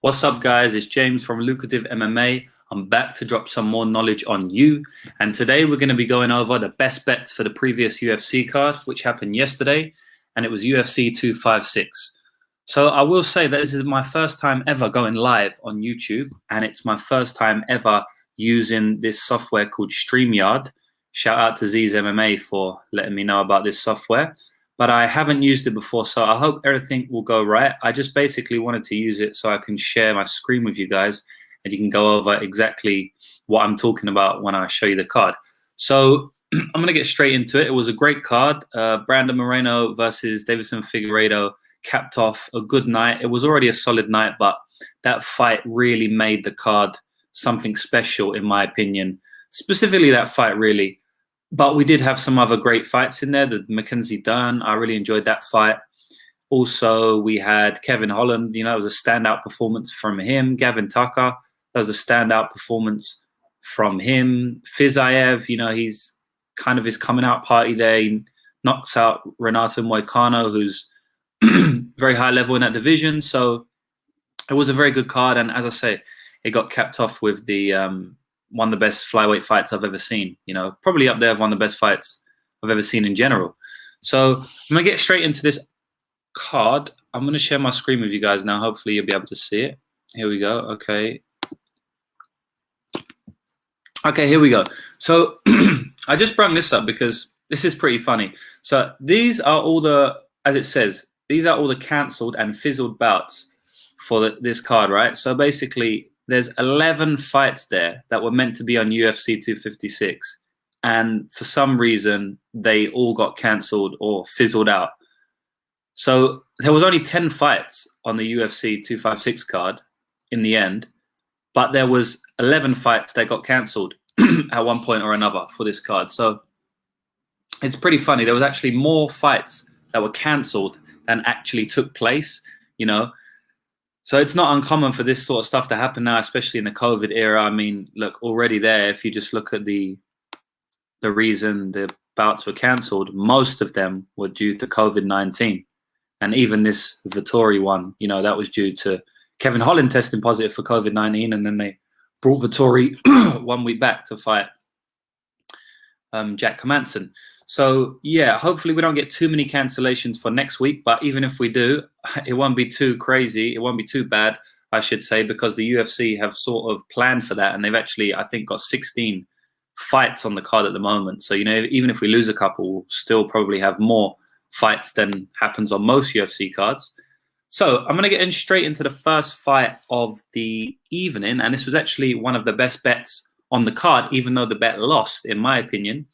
What's up, guys? It's James from Lucrative MMA. I'm back to drop some more knowledge on you. And today we're going to be going over the best bets for the previous UFC card, which happened yesterday, and it was UFC 256. So I will say that this is my first time ever going live on YouTube, and it's my first time ever using this software called StreamYard. Shout out to Z's MMA for letting me know about this software. But I haven't used it before, so I hope everything will go right. I just basically wanted to use it so I can share my screen with you guys, and you can go over exactly what I'm talking about when I show you the card. So I'm going to get straight into it. It was a great card. Brandon Moreno versus Davison Figueiredo capped off a good night. It was already a solid night, but that fight really made the card something special, in my opinion. Specifically that fight, really. But we did have some other great fights in there. The Mackenzie Dern, I really enjoyed that fight. Also, we had Kevin Holland. It was a standout performance from him. Gavin Tucker, that was a standout performance from him. Fiziev, he's kind of his coming out party there. He knocks out Renato Moicano, who's very high level in that division. So it was a very good card. And as I say, it got capped off with the one of the best flyweight fights I've ever seen. Probably up there with one of the best fights I've ever seen in general. So I'm going to get straight into this card. I'm going to share my screen with you guys now. Hopefully you'll be able to see it. Here we go. Okay, here we go. So I just brought this up because this is pretty funny. So these are all the, as it says, these are all the cancelled and fizzled bouts for this card, right? So basically, there's 11 fights there that were meant to be on UFC 256. And for some reason, they all got cancelled or fizzled out. So there was only 10 fights on the UFC 256 card in the end, but there was 11 fights that got cancelled at one point or another for this card. So it's pretty funny. There was actually more fights that were cancelled than actually took place, So it's not uncommon for this sort of stuff to happen now, especially in the COVID era. I mean, look, already there, if you just look at the reason the bouts were cancelled, most of them were due to COVID-19. And even this Vettori one, that was due to Kevin Holland testing positive for COVID-19, and then they brought Vettori 1 week back to fight Jack Hermansson. So yeah, hopefully we don't get too many cancellations for next week. But even if we do, it won't be too crazy. It won't be too bad, I should say, because the UFC have sort of planned for that, and they've actually, I think, got 16 fights on the card at the moment. So even if we lose a couple, we'll still probably have more fights than happens on most UFC cards. So I'm going to get straight into the first fight of the evening, and this was actually one of the best bets on the card, even though the bet lost, in my opinion.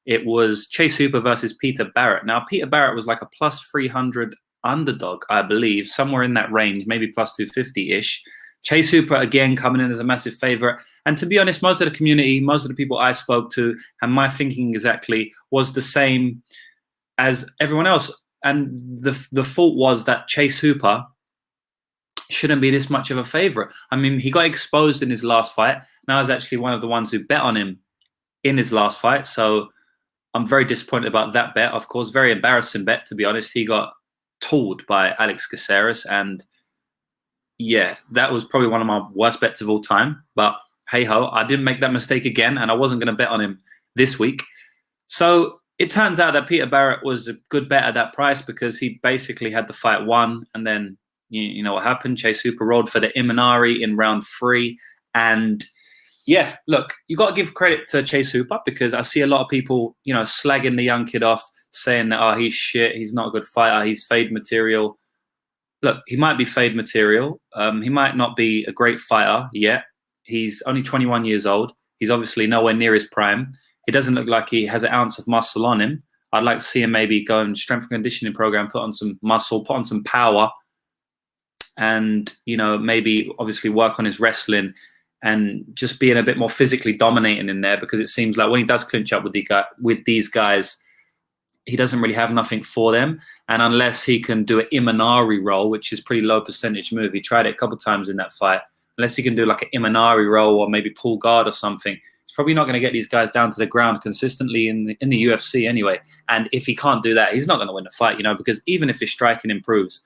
It was Chase Hooper versus Peter Barrett. Now, Peter Barrett was like a plus 300 underdog, I believe, somewhere in that range, maybe plus 250-ish. Chase Hooper, again, coming in as a massive favorite. And to be honest, most of the community, most of the people I spoke to, and my thinking exactly was the same as everyone else. And the fault was that Chase Hooper shouldn't be this much of a favorite. I mean, he got exposed in his last fight, and I was actually one of the ones who bet on him in his last fight. So I'm very disappointed about that bet. Of course, very embarrassing bet, to be honest. He got tooled by Alex Caceres, and yeah, that was probably one of my worst bets of all time. But hey-ho, I didn't make that mistake again, and I wasn't going to bet on him this week. So it turns out that Peter Barrett was a good bet at that price because he basically had the fight won, and then you know what happened? Chase Hooper rolled for the Imanari in round 3, and yeah, look, you got to give credit to Chase Hooper because I see a lot of people, slagging the young kid off, saying that, he's shit, he's not a good fighter, he's fade material. Look, he might be fade material. He might not be a great fighter yet. He's only 21 years old. He's obviously nowhere near his prime. It doesn't look like he has an ounce of muscle on him. I'd like to see him maybe go and strength and conditioning program, put on some muscle, put on some power, and, maybe obviously work on his wrestling and just being a bit more physically dominating in there, because it seems like when he does clinch up with these guys, he doesn't really have nothing for them. And unless he can do an Imanari roll, which is pretty low percentage move, he tried it a couple of times in that fight. Unless he can do like an Imanari roll or maybe pull guard or something, he's probably not going to get these guys down to the ground consistently in the UFC anyway. And if he can't do that, he's not going to win the fight, because even if his striking improves,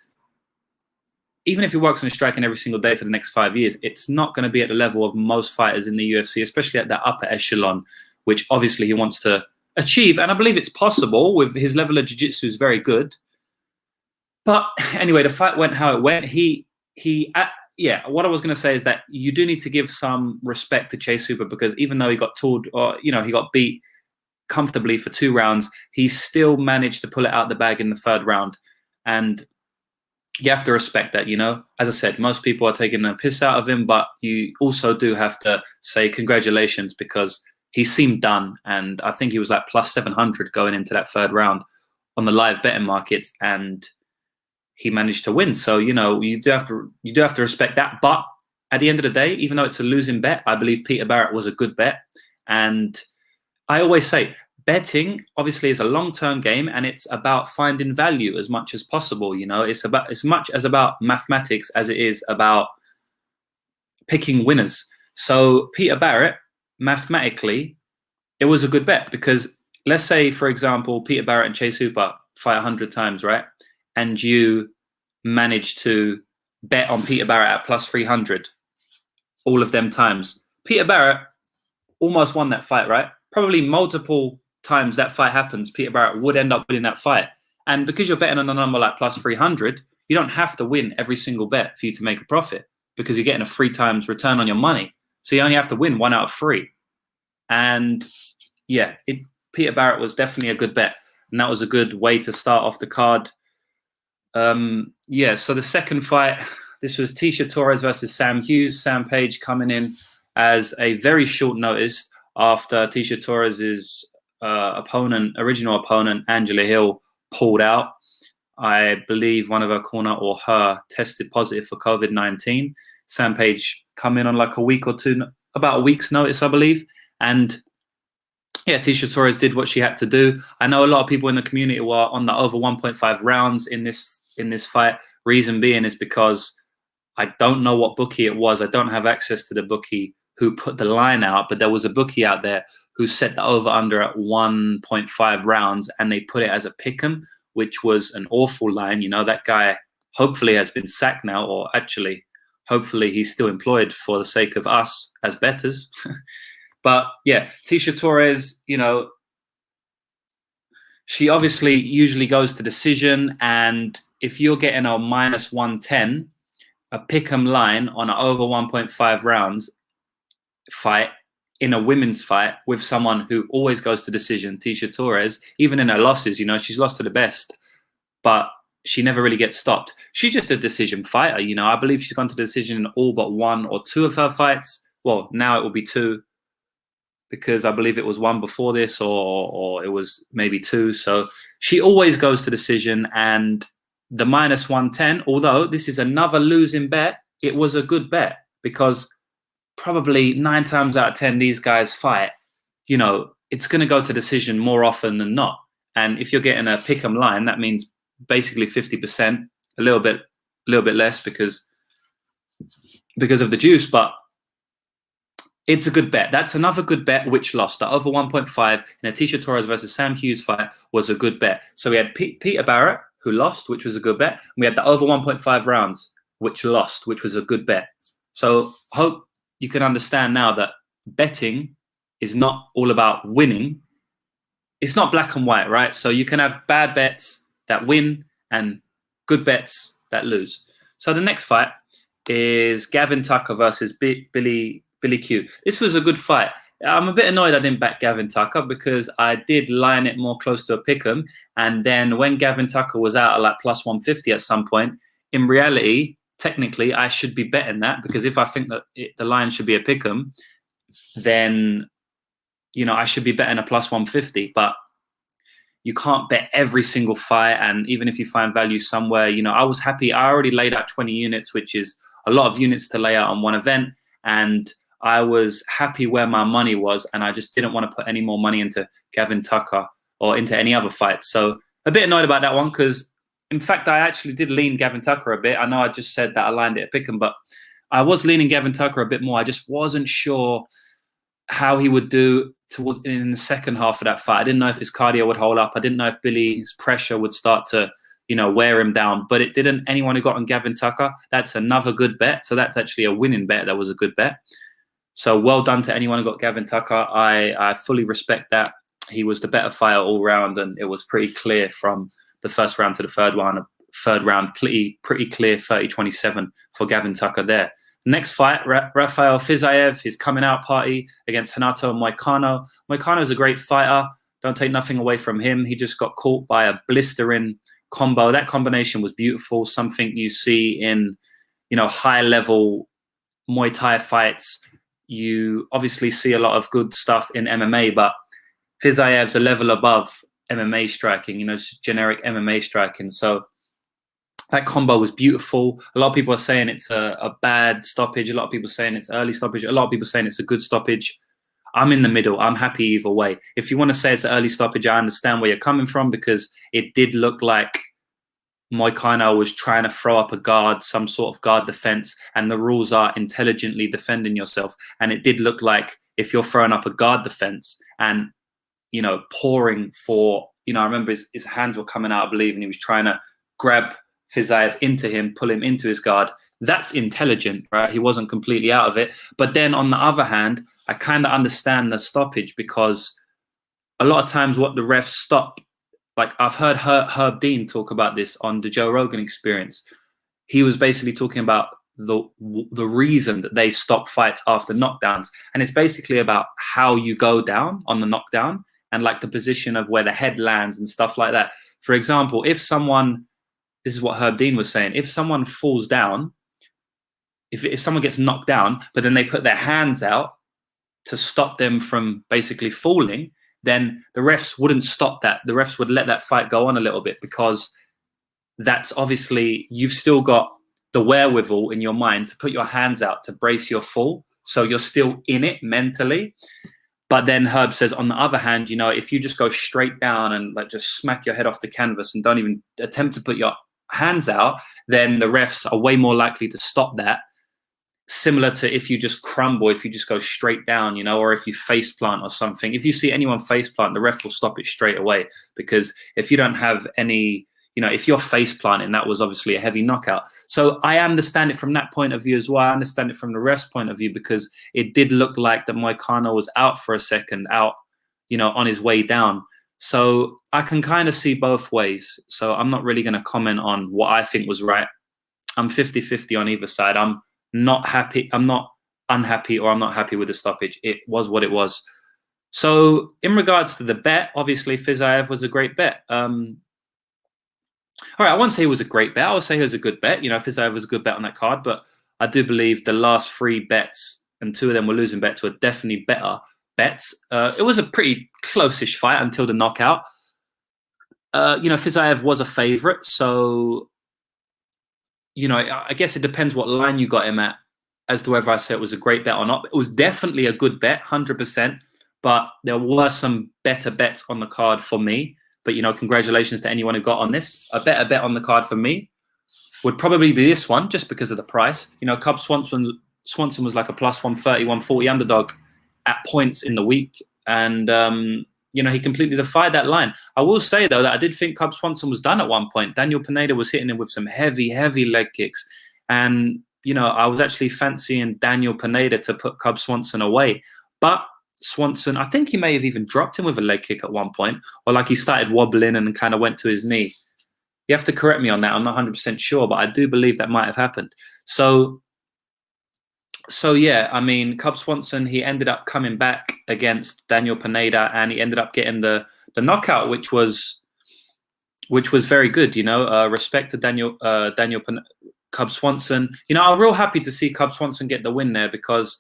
even if he works on his striking every single day for the next 5 years, it's not going to be at the level of most fighters in the UFC, especially at that upper echelon, which obviously he wants to achieve. And I believe it's possible with his level of jiu-jitsu is very good. But anyway, the fight went how it went. Yeah, what I was going to say is that you do need to give some respect to Chase Hooper, because even though he got tooled, or he got beat comfortably for 2 rounds, he still managed to pull it out the bag in the 3rd round. And you have to respect that, As I said, most people are taking a piss out of him, but you also do have to say congratulations, because he seemed done. And I think he was like plus 700 going into that 3rd round on the live betting markets, and he managed to win. So, you do have to respect that. But at the end of the day, even though it's a losing bet, I believe Peter Barrett was a good bet. And I always say, betting obviously is a long-term game, and it's about finding value as much as possible. It's about as much as about mathematics as it is about picking winners. So Peter Barrett, mathematically, it was a good bet, because let's say, for example, Peter Barrett and Chase Hooper fight 100 times, right? And you manage to bet on Peter Barrett at plus 300 all of them times. Peter Barrett almost won that fight, right? Probably multiple times that fight happens, Peter Barrett would end up winning that fight. And because you're betting on a number like plus 300, you don't have to win every single bet for you to make a profit, because you're getting a 3 times return on your money. So you only have to win 1 out of 3. And yeah, Peter Barrett was definitely a good bet. And that was a good way to start off the card. So the second fight, this was Tisha Torres versus Sam Hughes. Sam Page coming in as a very short notice after Tisha Torres's original opponent, Angela Hill, pulled out. I believe one of her corner or her tested positive for COVID-19. Sam Page come in on like a week or two, about a week's notice, I believe. And yeah, Tisha Torres did what she had to do. I know a lot of people in the community were on the over 1.5 rounds in this fight. Reason being is because I don't know what bookie it was. I don't have access to the bookie who put the line out, but there was a bookie out there who set the over-under at 1.5 rounds, and they put it as a pick'em, which was an awful line. That guy hopefully has been sacked now, or actually, hopefully he's still employed for the sake of us as bettors. But yeah, Tisha Torres, she obviously usually goes to decision, and if you're getting a minus 110, a pick'em line on an over 1.5 rounds fight in a women's fight with someone who always goes to decision, Tisha Torres, even in her losses, she's lost to the best, but she never really gets stopped. She's just a decision fighter. I believe she's gone to decision in all but 1 or 2 of her fights. Well, now it will be 2, because I believe it was 1 before this, or it was maybe 2. So she always goes to decision. And the minus 110, although this is another losing bet, it was a good bet, because probably 9 times out of 10 these guys fight, it's going to go to decision more often than not. And if you're getting a pick'em line, that means basically 50%, a little bit less because of the juice, but it's a good bet. That's another good bet which lost. The over 1.5 in a Tisha Torres versus Sam Hughes fight was a good bet. So we had Peter Barrett, who lost, which was a good bet. And we had the over 1.5 rounds, which lost, which was a good bet. So hope you can understand now that betting is not all about winning. It's not black and white, right? So you can have bad bets that win and good bets that lose. So the next fight is Gavin Tucker versus Billy Q. This was a good fight. I'm a bit annoyed I didn't back Gavin Tucker, because I did line it more close to a pick'em. And then when Gavin Tucker was out at like plus 150 at some point, in reality, technically, I should be betting that, because if I think that the line should be a pick'em, then, I should be betting a plus 150. But you can't bet every single fight. And even if you find value somewhere, I was happy. I already laid out 20 units, which is a lot of units to lay out on one event. And I was happy where my money was, and I just didn't want to put any more money into Gavin Tucker or into any other fights. So a bit annoyed about that one, because in fact, I actually did lean Gavin Tucker a bit. I know I just said that I lined it at pick'em, but I was leaning Gavin Tucker a bit more. I just wasn't sure how he would do in the second half of that fight. I didn't know if his cardio would hold up. I didn't know if Billy's pressure would start to, wear him down. But it didn't. Anyone who got on Gavin Tucker, that's another good bet. So that's actually a winning bet. That was a good bet. So well done to anyone who got Gavin Tucker. I fully respect that. He was the better fighter all round, and it was pretty clear from the first round to the third round. Pretty clear 30-27 for Gavin Tucker there. Next fight, Rafael Fiziev, his coming out party against Renato Moicano. Moicano is a great fighter. Don't take nothing away from him. He just got caught by a blistering combo. That combination was beautiful. Something you see in, high level Muay Thai fights. You obviously see a lot of good stuff in MMA, but Fiziev's a level above MMA striking, just generic MMA striking. So that combo was beautiful. A lot of people are saying it's a bad stoppage. A lot of people are saying it's early stoppage. A lot of people are saying it's a good stoppage. I'm in the middle. I'm happy either way. If you want to say it's an early stoppage, I understand where you're coming from, because it did look like Moicano was trying to throw up a guard, some sort of guard defense, and the rules are intelligently defending yourself. And it did look like if you're throwing up a guard defense and, pouring for, I remember his hands were coming out, I believe, and he was trying to grab Fiziev into him, pull him into his guard. That's intelligent, right? He wasn't completely out of it. But then on the other hand, I kind of understand the stoppage, because a lot of times what the refs stop, like I've heard Herb Dean talk about this on the Joe Rogan Experience. He was basically talking about the reason that they stop fights after knockdowns. And it's basically about how you go down on the knockdown and like the position of where the head lands and stuff like that. For example, if someone, this is what Herb Dean was saying, if someone falls down, if someone gets knocked down, but then they put their hands out to stop them from basically falling, then the refs wouldn't stop that. The refs would let that fight go on a little bit, because that's obviously, you've still got the wherewithal in your mind to put your hands out to brace your fall. So you're still in it mentally. But then Herb says, on the other hand, if you just go straight down and like just smack your head off the canvas and don't even attempt to put your hands out, then the refs are way more likely to stop that. Similar to if you just crumble, if you just go straight down, or if you face plant or something. If you see anyone face plant, the ref will stop it straight away, because if you don't have any, if you're face planting, that was obviously a heavy knockout. So I understand it from that point of view as well. I understand it from the ref's point of view, because it did look like that Moicano was out for a second, on his way down. So I can kind of see both ways. So I'm not really going to comment on what I think was right. I'm 50-50 on either side. I'm not happy. I'm not unhappy, or I'm not happy with the stoppage. It was what it was. So in regards to the bet, obviously Fiziev was a great bet. All right, I won't say it was a great bet. I would say it was a good bet. Fiziev was a good bet on that card, but I do believe the last 3 bets, and 2 of them were losing bets, were definitely better bets. It was a pretty close-ish fight until the knockout. Fiziev was a favorite, so I guess it depends what line you got him at as to whether I say it was a great bet or not. It was definitely a good bet, 100%, but there were some better bets on the card for me. But, congratulations to anyone who got on this. A better bet on the card for me would probably be this one, just because of the price. Cub Swanson was like a plus 130, 140 underdog at points in the week. And, he completely defied that line. I will say, though, that I did think Cub Swanson was done at one point. Daniel Pineda was hitting him with some heavy, heavy leg kicks. And, I was actually fancying Daniel Pineda to put Cub Swanson away. But Swanson, I think he may have even dropped him with a leg kick at one point, or like he started wobbling and kind of went to his knee. You have to correct me on that. I'm not 100% sure, but I do believe that might have happened. So yeah, I mean, Cub Swanson, he ended up coming back against Daniel Pineda, and he ended up getting the knockout, which was very good. Respect to Cub Swanson. I'm real happy to see Cub Swanson get the win there, because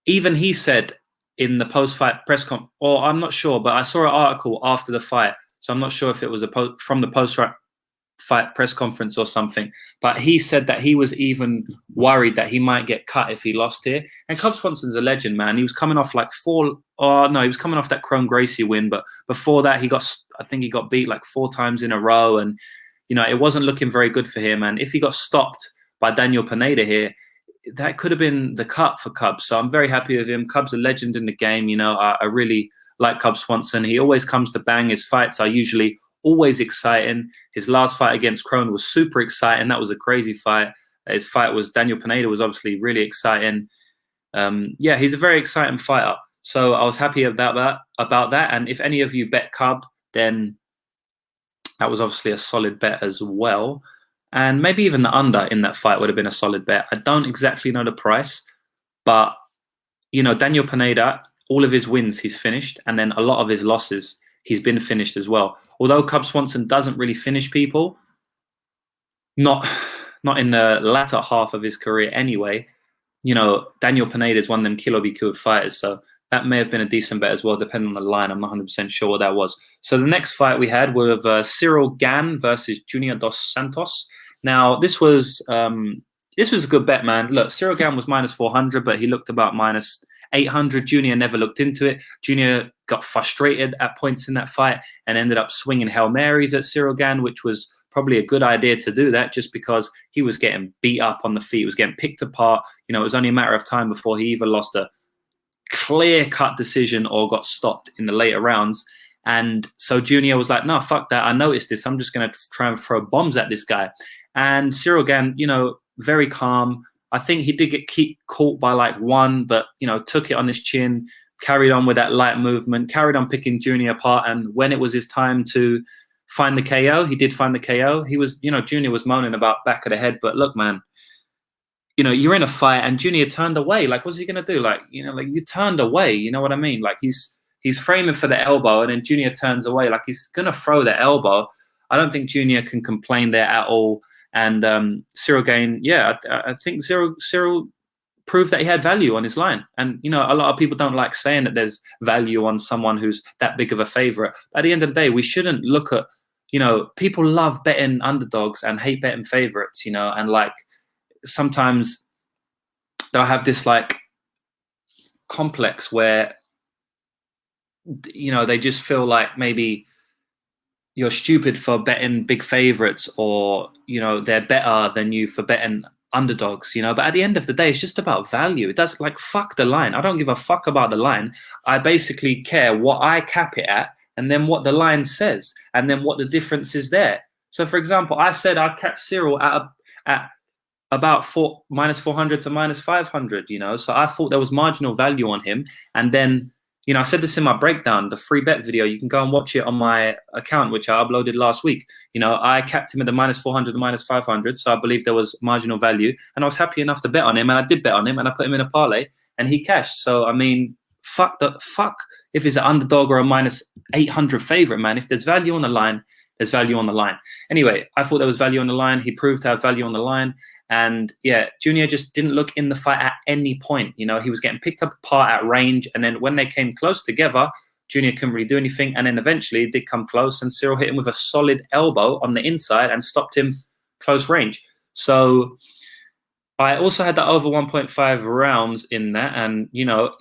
even he said in the post-fight press conference, or I'm not sure, but I saw an article after the fight, so I'm not sure if it was from the post-fight press conference or something, but he said that he was even worried that he might get cut if he lost here. And Cub Swanson's a legend, man. He was coming off like he was coming off that Chrome Gracie win, but before that, I think he got beat like 4 times in a row, and it wasn't looking very good for him. And if he got stopped by Daniel Pineda here, that could have been the cut for Cub. So I'm very happy with him. Cub's a legend in the game. I really like Cub Swanson. He always comes to bang. His fights are usually always exciting. His last fight against Crone was super exciting. That was a crazy fight. His fight was Daniel Pineda was obviously really exciting. Yeah, he's a very exciting fighter. So I was happy about that. And if any of you bet Cub, then that was obviously a solid bet as well. And maybe even the under in that fight would have been a solid bet. I don't exactly know the price, but Daniel Pineda, all of his wins he's finished, and then a lot of his losses he's been finished as well. Although Cub Swanson doesn't really finish people, not in the latter half of his career anyway. Daniel Pineda is one of them kill or be killed fighters, so that may have been a decent bet as well, depending on the line. I'm not 100% sure what that was. So the next fight we had was Cyril Gane versus Junior Dos Santos. Now, this was a good bet, man. Look, Cyril Gane was minus 400, but he looked about minus 800. Junior never looked into it. Junior got frustrated at points in that fight and ended up swinging Hail Marys at Cyril Gane, which was probably a good idea to do that just because he was getting beat up on the feet, he was getting picked apart. It was only a matter of time before he either lost a clear-cut decision or got stopped in the later rounds. And so Junior was like, no, fuck that. I noticed this. I'm just going to try and throw bombs at this guy. And Cyril Gane, very calm. I think he did get caught by like one, but, took it on his chin, carried on with that light movement, carried on picking Junior apart. And when it was his time to find the KO, he did find the KO. He was, Junior was moaning about back of the head, but look, man, you're in a fight and Junior turned away. Like, what's he going to do? Like, you turned away. You know what I mean? Like, he's framing for the elbow and then Junior turns away. Like, he's going to throw the elbow. I don't think Junior can complain there at all. And Cyril Gane, yeah, I think Cyril proved that he had value on his line. And, a lot of people don't like saying that there's value on someone who's that big of a favorite. But at the end of the day, we shouldn't look at, people love betting underdogs and hate betting favorites, and like, sometimes they'll have this like complex where they just feel like maybe you're stupid for betting big favorites or they're better than you for betting underdogs, but at the end of the day it's just about value. It does, like, fuck the line. I don't give a fuck about the line. I basically care what I cap it at and then what the line says and then what the difference is there. So for example, I said I capped Cyril at about minus 400 to minus 500, so I thought there was marginal value on him. And then, I said this in my breakdown, the free bet video. You can go and watch it on my account, which I uploaded last week. I capped him at the minus 400 to minus 500, so I believe there was marginal value. And I was happy enough to bet on him, and I did bet on him, and I put him in a parlay, and he cashed. So, I mean, fuck if it's an underdog or a minus 800 favorite, man. If there's value on the line, there's value on the line. Anyway, I thought there was value on the line. He proved to have value on the line. And yeah, Junior just didn't look in the fight at any point. He was getting picked up apart at range. And then when they came close together, Junior couldn't really do anything. And then eventually it did come close and Cyril hit him with a solid elbow on the inside and stopped him close range. So I also had that over 1.5 rounds in that. And,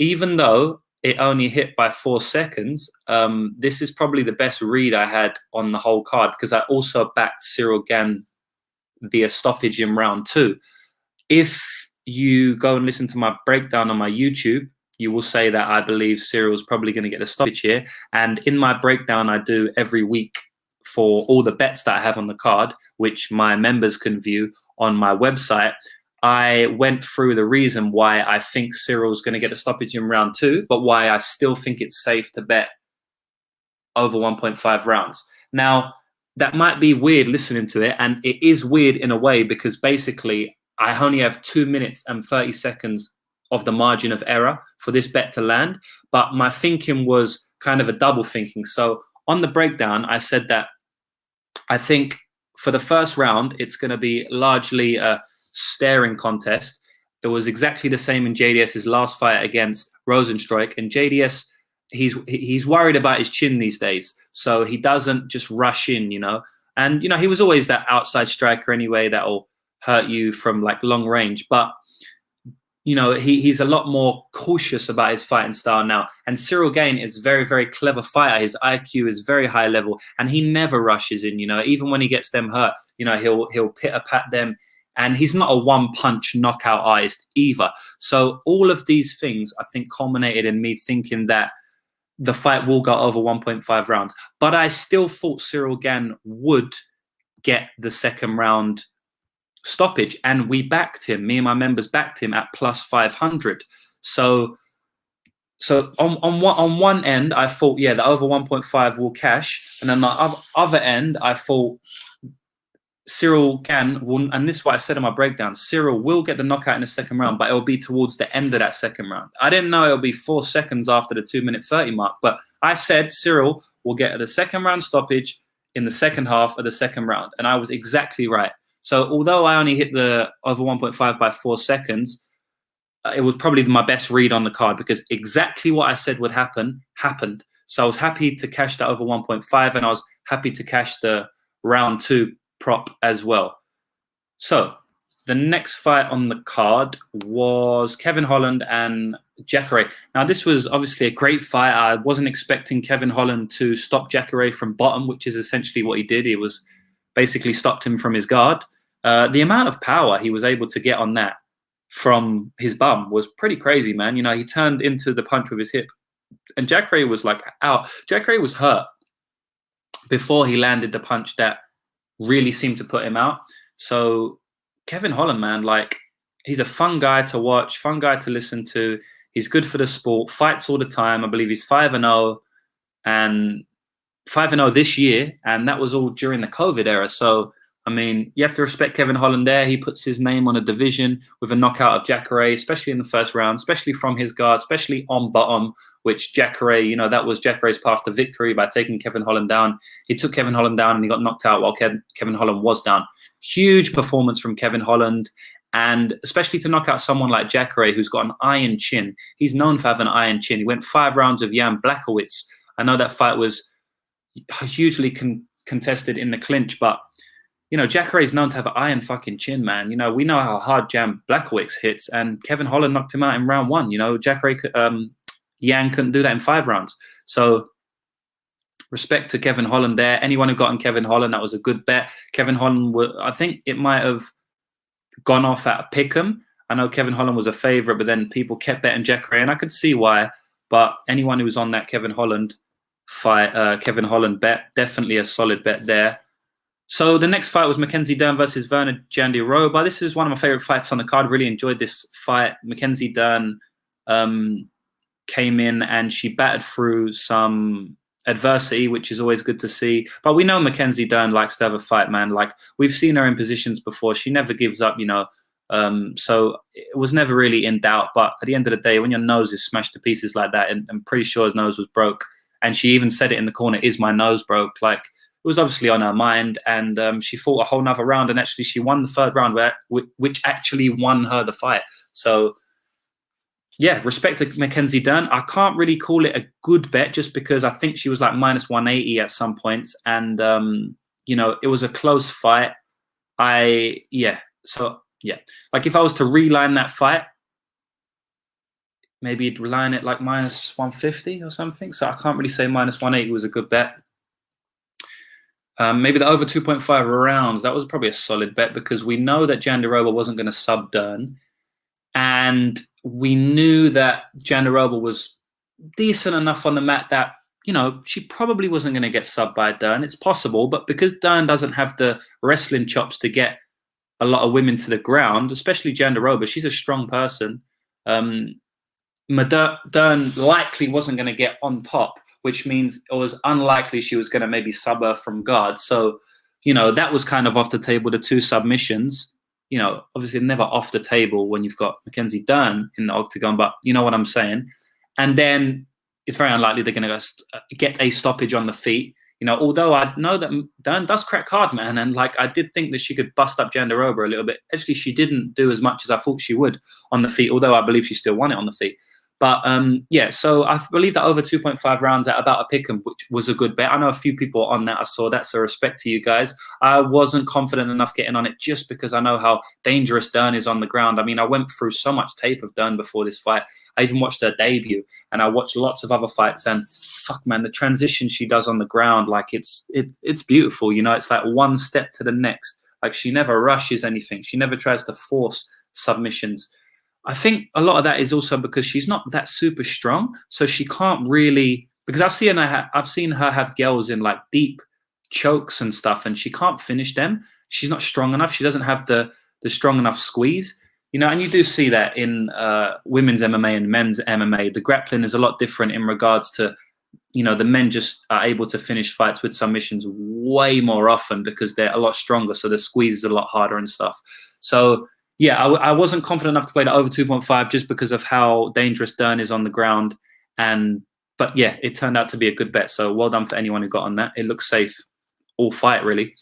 even though it only hit by 4 seconds, this is probably the best read I had on the whole card because I also backed Cyril Gane via stoppage in round 2. If you go and listen to my breakdown on my YouTube, you will say that I believe Cyril's probably going to get a stoppage here. And in my breakdown I do every week for all the bets that I have on the card, which my members can view on my website, I went through the reason why I think Cyril's going to get a stoppage in round 2, but why I still think it's safe to bet over 1.5 rounds. Now, that might be weird listening to it, and it is weird in a way because basically I only have 2 minutes and 30 seconds of the margin of error for this bet to land, but my thinking was kind of a double thinking. So on the breakdown, I said that I think for the first round, it's going to be largely a staring contest. It was exactly the same in JDS's last fight against Rosenstruik, and JDS, he's worried about his chin these days, so he doesn't just rush in, and he was always that outside striker anyway that'll hurt you from like long range, but he's a lot more cautious about his fighting style now. And Cyril Gane is a very, very clever fighter. His IQ is very high level and he never rushes in, even when he gets them hurt, he'll pitter-pat them. And he's not a one-punch knockout artist either. So all of these things, I think, culminated in me thinking that the fight will go over 1.5 rounds. But I still thought Cyril Gane would get the second round stoppage, and we backed him. Me and my members backed him at plus 500. So on one end, I thought, yeah, the over 1.5 will cash, and on the other end, I thought Cyril Gane will, and this is what I said in my breakdown, Cyril will get the knockout in the second round, but it'll be towards the end of that second round. I didn't know it'll be 4 seconds after the 2-minute 30 mark, but I said Cyril will get the second round stoppage in the second half of the second round, and I was exactly right. So although I only hit the over 1.5 by 4 seconds, it was probably my best read on the card, because exactly what I said would happen happened. So I was happy to cash that over 1.5, and I was happy to cash the round 2 prop as well. So the next fight on the card was Kevin Holland and Jacare. Now, this was obviously a great fight. I wasn't expecting Kevin Holland to stop Jacare from bottom, which is essentially what he did. He was basically stopped him from his guard. The amount of power he was able to get on that from his bum was pretty crazy, man. You know, he turned into the punch with his hip, and Jacare was like out. Jacare was hurt before he landed the punch that really seemed to put him out. So Kevin Holland, man, like, he's a fun guy to watch, fun guy to listen to. He's good for the sport, fights all the time. I believe he's 5-0 and 5-0 this year, and that was all during the COVID era. So, I mean, you have to respect Kevin Holland there. He puts his name on a division with a knockout of Jacare, especially in the first round, especially from his guard, especially on bottom, which Jacare, you know, that was Jacare's path to victory by taking Kevin Holland down. He took Kevin Holland down and he got knocked out while Kevin Holland was down. Huge performance from Kevin Holland, and especially to knock out someone like Jacare, who's got an iron chin. He's known for having an iron chin. He went 5 rounds of Jan Blachowicz. I know that fight was hugely contested in the clinch, but you know, Jacare is known to have an iron fucking chin, man. You know, we know how hard Jan Blachowicz hits, and Kevin Holland knocked him out in round 1. You know, Jacare, Jan couldn't do that in 5 rounds. So respect to Kevin Holland there. Anyone who got on Kevin Holland, that was a good bet. Kevin Holland, I think it might have gone off at a pick'em. I know Kevin Holland was a favorite, but then people kept betting Jacare, and I could see why. But anyone who was on that Kevin Holland fight, Kevin Holland bet, definitely a solid bet there. So the next fight was Mackenzie Dern versus Virna Jandiroba. This is one of my favorite fights on the card. Really enjoyed this fight. Mackenzie Dern came in and she battered through some adversity, which is always good to see. But we know Mackenzie Dern likes to have a fight, man. Like, we've seen her in positions before. She never gives up, you know. So it was never really in doubt. But at the end of the day, when your nose is smashed to pieces like that, and I'm pretty sure his nose was broke, and she even said it in the corner, "Is my nose broke?" Like, it was obviously on her mind, and she fought a whole nother round, and actually she won the 3rd round, which actually won her the fight. So, yeah, respect to Mackenzie Dern. I can't really call it a good bet just because I think she was like minus 180 at some points, and you know, it was a close fight. Like if I was to reline that fight, maybe you'd reline it like minus 150 or something. So I can't really say minus 180 was a good bet. Maybe the over 2.5 rounds, that was probably a solid bet, because we know that Jandiroba wasn't going to sub Dern, and we knew that Jandiroba was decent enough on the mat that, you know, she probably wasn't going to get subbed by Dern. It's possible, but because Dern doesn't have the wrestling chops to get a lot of women to the ground, especially Jandiroba, she's a strong person. Dern likely wasn't going to get on top, which means it was unlikely she was going to maybe sub her from guard. So, you know, that was kind of off the table, the 2 submissions. You know, obviously never off the table when you've got Mackenzie Dern in the octagon, but you know what I'm saying. And then it's very unlikely they're going to get a stoppage on the feet. You know, although I know that Dern does crack hard, man. And like, I did think that she could bust up Jandiroba a little bit. Actually, she didn't do as much as I thought she would on the feet, although I believe she still won it on the feet. But yeah, so I believe that over 2.5 rounds at about a pick'em, which was a good bet. I know a few people on that. I saw that, so respect to you guys. I wasn't confident enough getting on it just because I know how dangerous Dern is on the ground. I mean, I went through so much tape of Dern before this fight. I even watched her debut, and I watched lots of other fights, and fuck, man, the transition she does on the ground, like it's beautiful. You know, it's like one step to the next. Like, she never rushes anything. She never tries to force submissions. I think a lot of that is also because she's not that super strong, so she can't really because I've seen her have girls in like deep chokes and stuff, and she can't finish them. She's not strong enough. She doesn't have the strong enough squeeze, you know. And you do see that in women's MMA and men's MMA. The grappling is a lot different in regards to, you know, the men just are able to finish fights with submissions way more often because they're a lot stronger, so the squeeze is a lot harder and stuff. So yeah, I wasn't confident enough to play the over 2.5 just because of how dangerous Dern is on the ground. But yeah, it turned out to be a good bet. So well done for anyone who got on that. It looks safe all fight, really.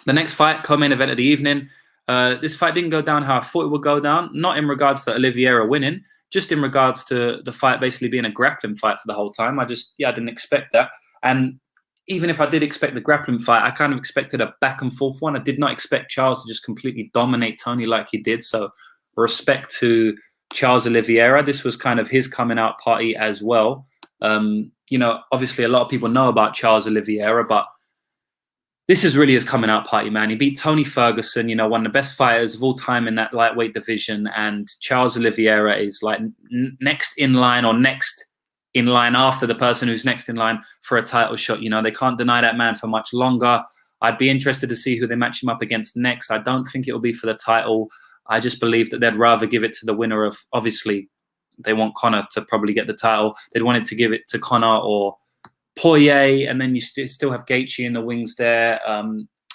The next fight, co-main event of the evening. This fight didn't go down how I thought it would go down. Not in regards to Oliveira winning, just in regards to the fight basically being a grappling fight for the whole time. I didn't expect that. And even if I did expect the grappling fight, I kind of expected a back and forth one. I did not expect Charles to just completely dominate Tony like he did. So respect to Charles Oliveira. This was kind of his coming out party as well. You know, obviously a lot of people know about Charles Oliveira, but this is really his coming out party, man. He beat Tony Ferguson, you know, one of the best fighters of all time in that lightweight division. And Charles Oliveira is like next in line, or next in line after the person who's next in line for a title shot. You know, they can't deny that man for much longer. I'd be interested to see who they match him up against next. I don't think it will be for the title. I just believe that they'd rather give it to the winner of, obviously, they want Conor to probably get the title. They'd wanted to give it to Conor or Poirier, and then you still have Gaethje in the wings there.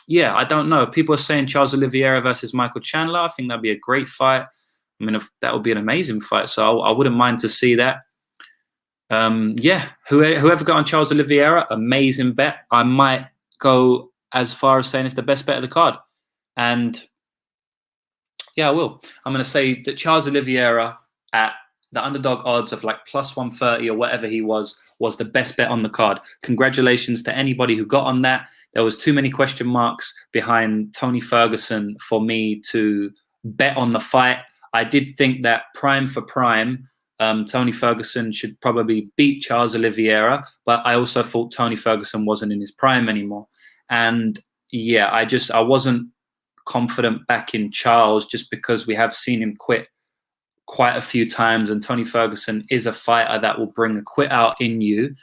Yeah, I don't know. People are saying Charles Oliveira versus Michael Chandler. I think that'd be a great fight. I mean, that would be an amazing fight. So I wouldn't mind to see that. Yeah, whoever got on Charles Oliveira, amazing bet. I might go as far as saying it's the best bet of the card. And yeah, I will. I'm going to say that Charles Oliveira at the underdog odds of like plus 130 or whatever he was the best bet on the card. Congratulations to anybody who got on that. There was too many question marks behind Tony Ferguson for me to bet on the fight. I did think that prime for prime, Tony Ferguson should probably beat Charles Oliveira, but I also thought Tony Ferguson wasn't in his prime anymore. And yeah, I wasn't confident back in Charles just because we have seen him quit quite a few times, and Tony Ferguson is a fighter that will bring a quit out in you.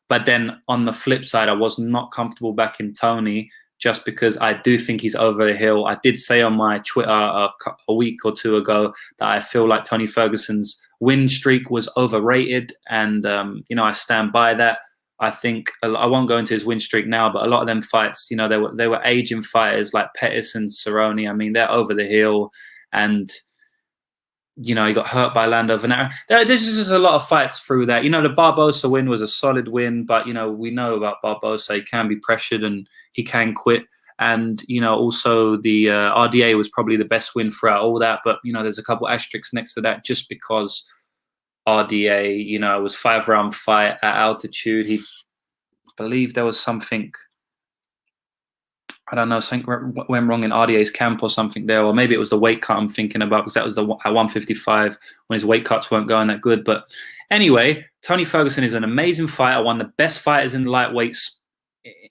But then on the flip side, I was not comfortable back in Tony just because I do think he's over the hill. I did say on my Twitter a week or two ago that I feel like Tony Ferguson's win streak was overrated, and you know, I stand by that. I think I won't go into his win streak now, but a lot of them fights, you know, they were aging fighters like Pettis and Cerrone. I mean, they're over the hill, and you know, he got hurt by Lando Venera. There's just a lot of fights through that. You know, the Barbosa win was a solid win, but, you know, we know about Barbosa. He can be pressured and he can quit. And, you know, also the RDA was probably the best win throughout all that. But, you know, there's a couple asterisks next to that just because RDA, you know, it was 5-round fight at altitude. He believed there was something, I don't know, something went wrong in RDA's camp or something there, or maybe it was the weight cut I'm thinking about, because that was at 155 when his weight cuts weren't going that good. But anyway, Tony Ferguson is an amazing fighter, one of the best fighters in lightweight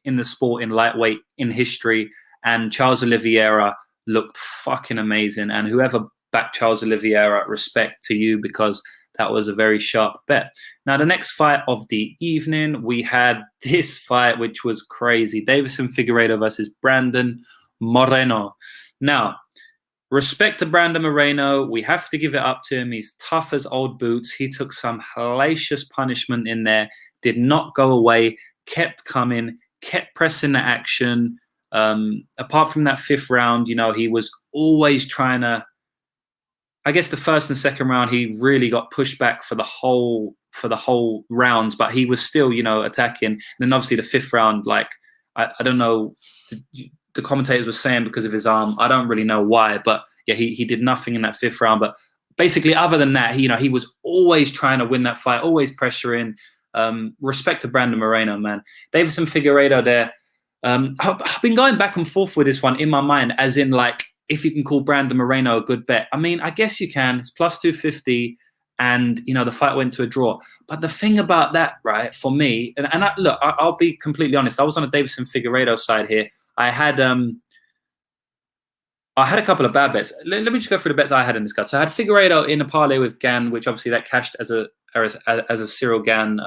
in the sport, in lightweight in history. And Charles Oliveira looked fucking amazing. And whoever backed Charles Oliveira, respect to you, because that was a very sharp bet. Now, the next fight of the evening, we had this fight, which was crazy. Deiveson Figueiredo versus Brandon Moreno. Now, respect to Brandon Moreno. We have to give it up to him. He's tough as old boots. He took some hellacious punishment in there, did not go away, kept coming, kept pressing the action. Apart from that 5th round, you know, he was always trying to, I guess the 1st and 2nd round, he really got pushed back for the whole rounds, but he was still, you know, attacking. And then obviously the 5th round, like, I don't know, the commentators were saying because of his arm. I don't really know why, but yeah, he did nothing in that 5th round. But basically, other than that, he was always trying to win that fight, always pressuring. Respect to Brandon Moreno, man. Deiveson Figueiredo there. I've been going back and forth with this one in my mind, as in, like, if you can call Brandon Moreno a good bet. I mean, I guess you can. It's plus 250, and, you know, the fight went to a draw. But the thing about that, right, for me, and I'll be completely honest. I was on the Deiveson Figueiredo side here. I had a couple of bad bets. Let me just go through the bets I had in this card. So I had Figueiredo in a parlay with Gann, which obviously that cashed as a Cyril Gann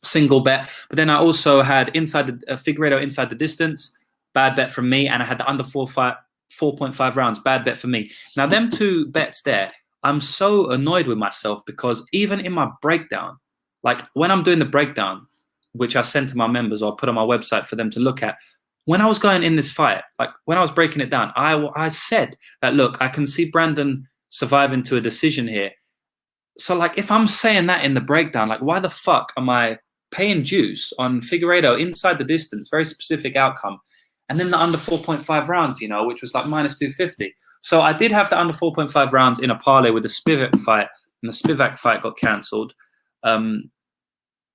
single bet. But then I also had inside the Figueiredo inside the distance, bad bet from me, and I had the under 4.5 rounds, bad bet for me. Now them two bets there, I'm so annoyed with myself because even in my breakdown, like when I'm doing the breakdown, which I sent to my members or put on my website for them to look at, when I was going in this fight, like when I was breaking it down, I said that, look, I can see Brandon surviving to a decision here. So like if I'm saying that in the breakdown, like why the fuck am I paying juice on Figueiredo inside the distance, very specific outcome, and then the under 4.5 rounds, you know, which was like minus 250. So I did have the under 4.5 rounds in a parlay with the Spivak fight, and the Spivak fight got cancelled.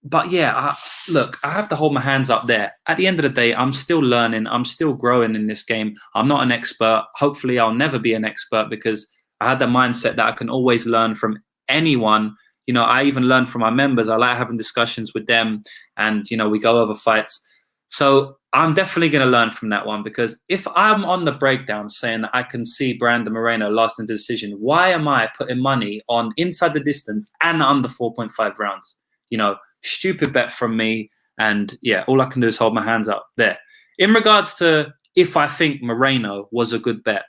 But yeah, look, I have to hold my hands up there. At the end of the day, I'm still learning. I'm still growing in this game. I'm not an expert. Hopefully, I'll never be an expert because I had the mindset that I can always learn from anyone. You know, I even learn from my members. I like having discussions with them and, you know, we go over fights. So I'm definitely going to learn from that one because if I'm on the breakdown saying that I can see Brandon Moreno lost in the decision, why am I putting money on inside the distance and under 4.5 rounds? You know, stupid bet from me. And yeah, all I can do is hold my hands up there. In regards to if I think Moreno was a good bet.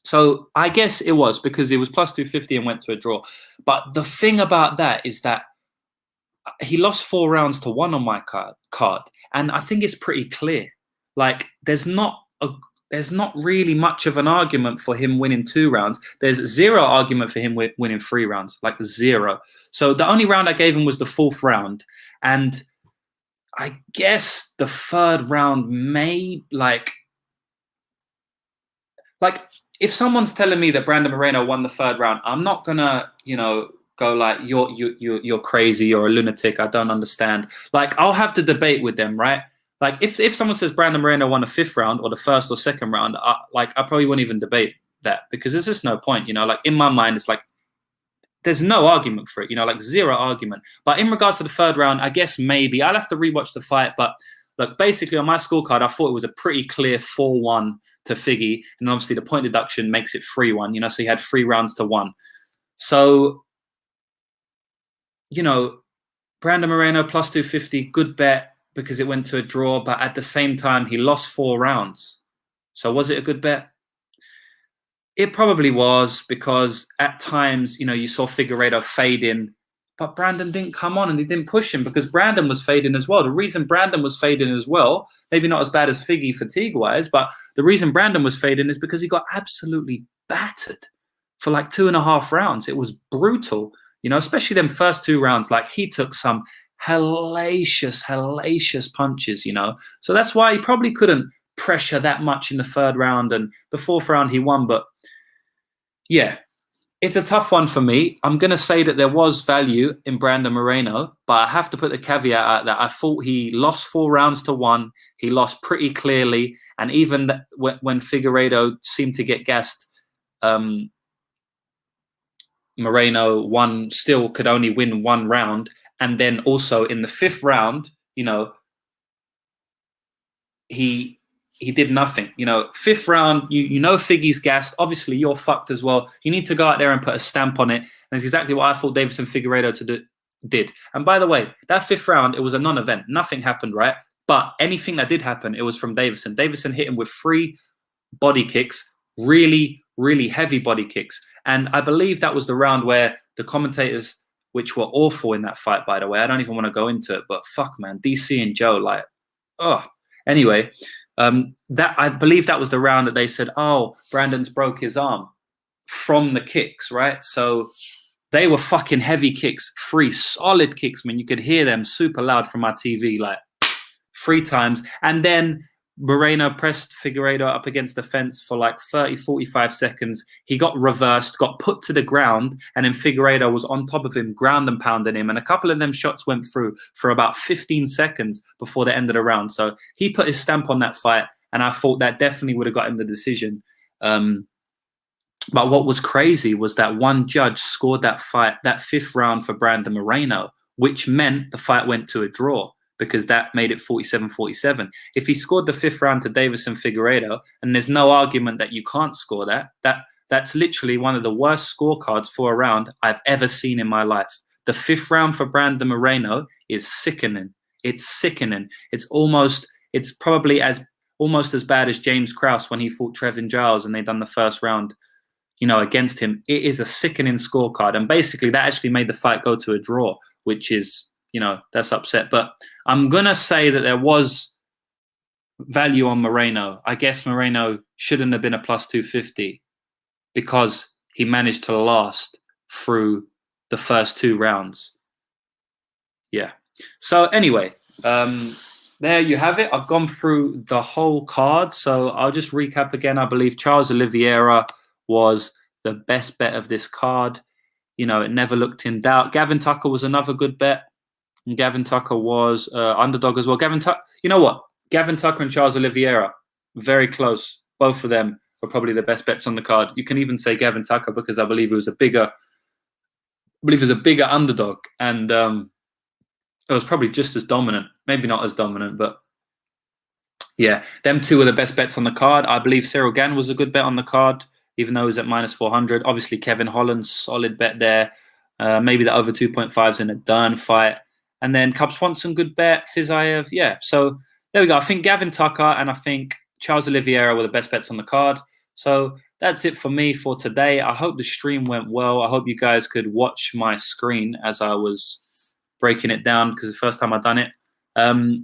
So I guess it was because it was plus 250 and went to a draw. But the thing about that is that he lost 4 rounds to 1 on my card. And I think it's pretty clear. Like there's not really much of an argument for him winning 2 rounds. There's zero argument for him winning 3 rounds, like zero. So the only round I gave him was the 4th round. And I guess the 3rd round may like if someone's telling me that Brandon Moreno won the 3rd round, I'm not gonna, you know, go like you're crazy, you're a lunatic, I don't understand. Like I'll have the debate with them, right? Like if someone says Brandon Moreno won the 5th round or the 1st or 2nd round, I probably wouldn't even debate that because there's just no point, you know. Like in my mind, it's like there's no argument for it, you know, like zero argument. But in regards to the 3rd round, I guess maybe I'll have to rewatch the fight. But look, basically on my scorecard, I thought it was a pretty clear 4-1 to Figgy, and obviously the point deduction makes it 3-1, you know, so he had 3 rounds to 1. So, you know, Brandon Moreno plus 250, good bet because it went to a draw, but at the same time, he lost 4 rounds. So was it a good bet? It probably was because at times, you know, you saw Figueiredo fade in, but Brandon didn't come on and he didn't push him because Brandon was fading as well. The reason Brandon was fading as well, maybe not as bad as Figgy fatigue-wise, but the reason Brandon was fading is because he got absolutely battered for like 2.5 rounds. It was brutal, you know, especially them first 2 rounds. Like he took some hellacious punches, you know. So that's why he probably couldn't pressure that much in the 3rd round, and the 4th round he won. But yeah, it's a tough one for me. I'm going to say that there was value in Brandon Moreno, but I have to put the caveat out that I thought he lost 4 rounds to 1. He lost pretty clearly. And even when Figueiredo seemed to get gassed, Moreno still could only win 1 round. And then also in the 5th round, you know, he did nothing. You know, 5th round, you know Figgy's gassed. Obviously, you're fucked as well. You need to go out there and put a stamp on it. And it's exactly what I thought Deiveson Figueiredo did. And by the way, that 5th round, it was a non-event. Nothing happened, right? But anything that did happen, it was from Deiveson. Deiveson hit him with 3 body kicks, really, really heavy body kicks. And I believe that was the round where the commentators, which were awful in that fight, by the way, I don't even want to go into it, but fuck, man, DC and Joe, like, oh. Anyway, that I believe that was the round that they said, oh, Brandon's broke his arm from the kicks, right? So they were fucking heavy kicks, 3 solid kicks, man. You could hear them super loud from my TV, like 3 times. And then Moreno pressed Figueiredo up against the fence for like 30, 45 seconds. He got reversed, got put to the ground, and then Figueiredo was on top of him, ground and pounding him. And a couple of them shots went through for about 15 seconds before the end of the round. So he put his stamp on that fight, and I thought that definitely would have got him the decision. But what was crazy was that one judge scored that fight, that 5th round for Brandon Moreno, which meant the fight went to a draw, because that made it 47-47. If he scored the 5th round to Deiveson Figueiredo, and there's no argument that you can't score that's literally one of the worst scorecards for a round I've ever seen in my life. The 5th round for Brandon Moreno is sickening. It's sickening. It's probably almost as bad as James Krause when he fought Trevin Giles and they done the first round, against him. It is a sickening scorecard. And basically that actually made the fight go to a draw, which is, that's upset. But I'm going to say that there was value on Moreno. I guess Moreno shouldn't have been a plus 250 because he managed to last through the first 2 rounds. Yeah. So anyway, there you have it. I've gone through the whole card. So I'll just recap again. I believe Charles Oliveira was the best bet of this card. It never looked in doubt. Gavin Tucker was another good bet. And Gavin Tucker was underdog as well. Gavin Tucker, you know what? Gavin Tucker and Charles Oliveira, very close. Both of them were probably the best bets on the card. You can even say Gavin Tucker because I believe he was a bigger underdog, and it was probably just as dominant. Maybe not as dominant, but yeah, them 2 were the best bets on the card. I believe Cyril Gane was a good bet on the card, even though he was at minus 400. Obviously, Kevin Holland, solid bet there. Maybe the over 2.5s in a Dern fight. And then Cub Swanson, good bet. Fiziev, yeah. So there we go. I think Gavin Tucker and I think Charles Oliveira were the best bets on the card. So that's it for me for today. I hope the stream went well. I hope you guys could watch my screen as I was breaking it down because it's the first time I've done it.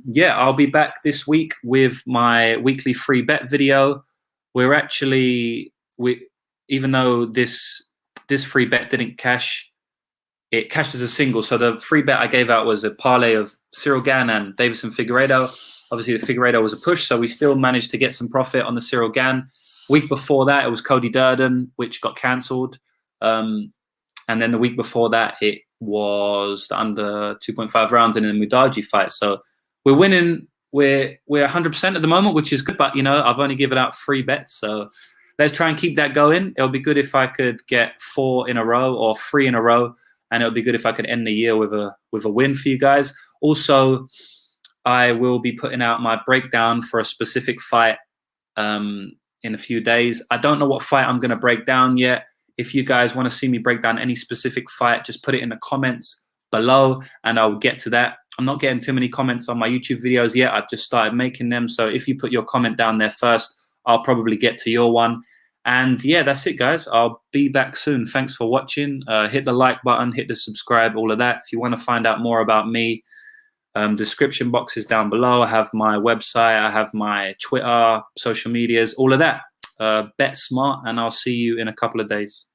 Yeah, I'll be back this week with my weekly free bet video. Even though this free bet didn't cash, it cashed as a single. So the free bet I gave out was a parlay of Cyril Gane and Davison Figueiredo. Obviously, the Figueiredo was a push, so we still managed to get some profit on the Cyril Gane. Week before that, it was Cody Durden, which got cancelled. And then the week before that, it was the under 2.5 rounds in a Mudaji fight. So we're winning. We're 100% at the moment, which is good. But, I've only given out 3 bets. So let's try and keep that going. It'll be good if I could get 4 in a row or 3 in a row. And it'll be good if I could end the year with a win for you guys. Also, I will be putting out my breakdown for a specific fight in a few days. I don't know what fight I'm going to break down yet. If you guys want to see me break down any specific fight, just put it in the comments below and I'll get to that. I'm not getting too many comments on my YouTube videos yet. I've just started making them. So if you put your comment down there first, I'll probably get to your one. And yeah, that's it, guys. I'll be back soon. Thanks for watching. Hit the like button, hit the subscribe, all of that. If you want to find out more about me, description box is down below. I have my website, I have my Twitter, social medias, all of that. Bet smart, and I'll see you in a couple of days.